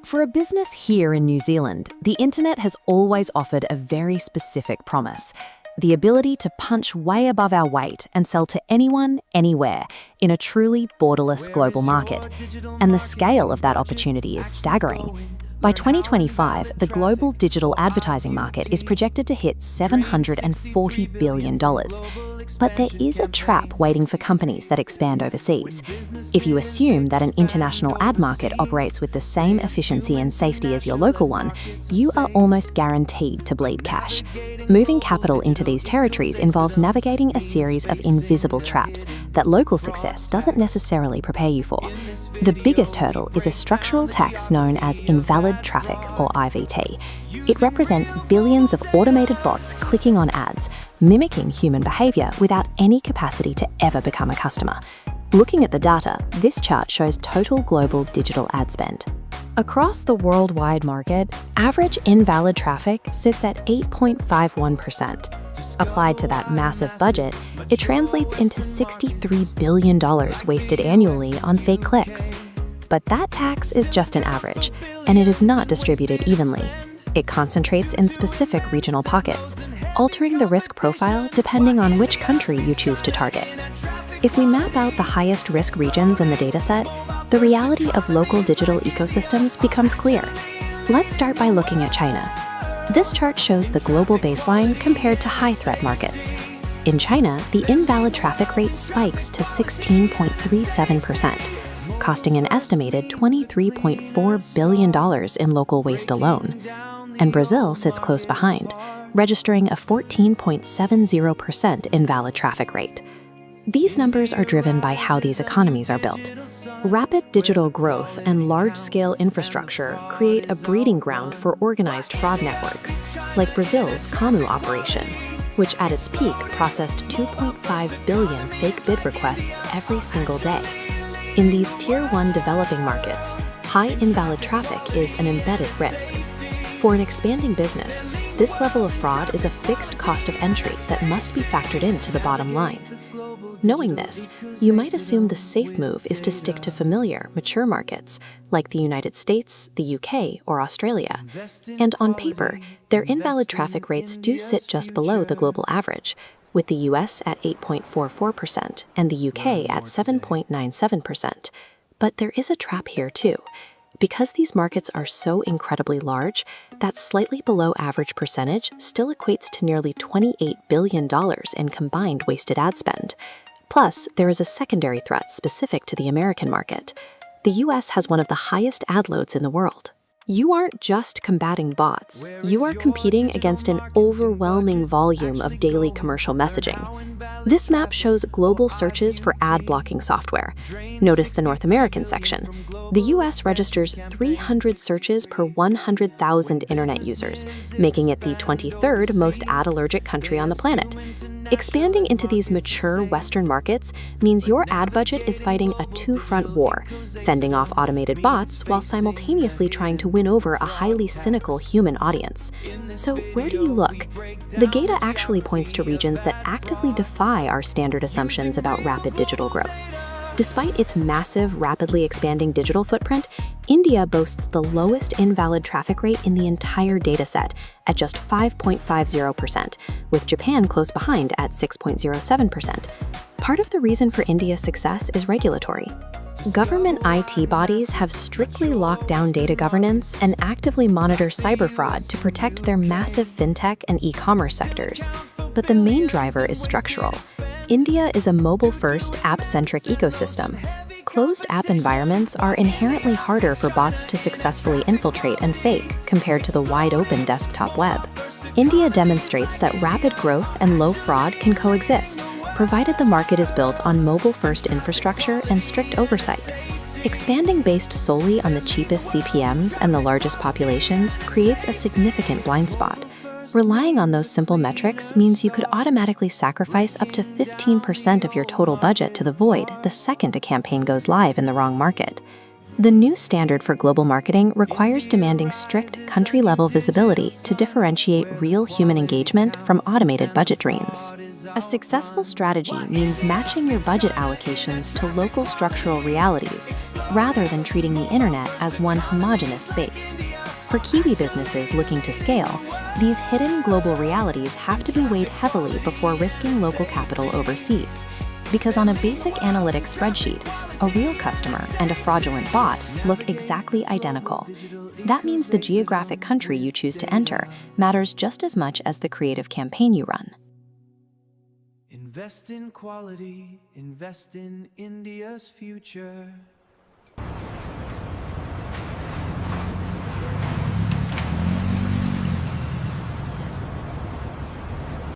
For a business here in New Zealand, the internet has always offered a very specific promise: the ability to punch way above our weight and sell to anyone, anywhere, in a truly borderless global market. And the scale of that opportunity is staggering. By 2025, the global digital advertising market is projected to hit $740 billion. But there is a trap waiting for companies that expand overseas. If you assume that an international ad market operates with the same efficiency and safety as your local one, you are almost guaranteed to bleed cash. Moving capital into these territories involves navigating a series of invisible traps that local success doesn't necessarily prepare you for. The biggest hurdle is a structural tax known as Invalid Traffic, or IVT. It represents billions of automated bots clicking on ads, mimicking human behavior without any capacity to ever become a customer. Looking at the data, this chart shows total global digital ad spend. Across the worldwide market, average invalid traffic sits at 8.51%. Applied to that massive budget, it translates into $63 billion wasted annually on fake clicks. But that tax is just an average, and it is not distributed evenly. It concentrates in specific regional pockets, altering the risk profile depending on which country you choose to target. If we map out the highest risk regions in the dataset, the reality of local digital ecosystems becomes clear. Let's start by looking at China. This chart shows the global baseline compared to high-threat markets. In China, the invalid traffic rate spikes to 16.37%, costing an estimated $23.4 billion in local waste alone. And Brazil sits close behind, registering a 14.70% invalid traffic rate. These numbers are driven by how these economies are built. Rapid digital growth and large-scale infrastructure create a breeding ground for organized fraud networks, like Brazil's Camu operation, which at its peak processed 2.5 billion fake bid requests every single day. In these Tier 1 developing markets, high invalid traffic is an embedded risk. For an expanding business, this level of fraud is a fixed cost of entry that must be factored into the bottom line. Knowing this, you might assume the safe move is to stick to familiar, mature markets, like the United States, the UK, or Australia. And on paper, their invalid traffic rates do sit just below the global average, with the US at 8.44% and the UK at 7.97%. But there is a trap here too. Because these markets are so incredibly large, that slightly below average percentage still equates to nearly $28 billion in combined wasted ad spend. Plus, there is a secondary threat specific to the American market. The US has one of the highest ad loads in the world. You aren't just combating bots, you are competing against an overwhelming volume of daily commercial messaging. This map shows global searches for ad blocking software. Notice the North American section. The US registers 300 searches per 100,000 internet users, making it the 23rd most ad-allergic country on the planet. Expanding into these mature Western markets means your ad budget is fighting a two-front war, fending off automated bots while simultaneously trying to win over a highly cynical human audience. So where do you look? The data actually points to regions that actively defy our standard assumptions about rapid digital growth. Despite its massive, rapidly expanding digital footprint, India boasts the lowest invalid traffic rate in the entire dataset at just 5.50%, with Japan close behind at 6.07%. Part of the reason for India's success is regulatory. Government IT bodies have strictly locked down data governance and actively monitor cyber fraud to protect their massive fintech and e-commerce sectors. But the main driver is structural. India is a mobile-first, app-centric ecosystem. Closed app environments are inherently harder for bots to successfully infiltrate and fake compared to the wide-open desktop web. India demonstrates that rapid growth and low fraud can coexist, provided the market is built on mobile-first infrastructure and strict oversight. Expanding based solely on the cheapest CPMs and the largest populations creates a significant blind spot. Relying on those simple metrics means you could automatically sacrifice up to 15% of your total budget to the void the second a campaign goes live in the wrong market. The new standard for global marketing requires demanding strict country-level visibility to differentiate real human engagement from automated budget drains. A successful strategy means matching your budget allocations to local structural realities, rather than treating the internet as one homogeneous space. For Kiwi businesses looking to scale, these hidden global realities have to be weighed heavily before risking local capital overseas. Because on a basic analytics spreadsheet, a real customer and a fraudulent bot look exactly identical. That means the geographic country you choose to enter matters just as much as the creative campaign you run. Invest in quality, invest in India's future.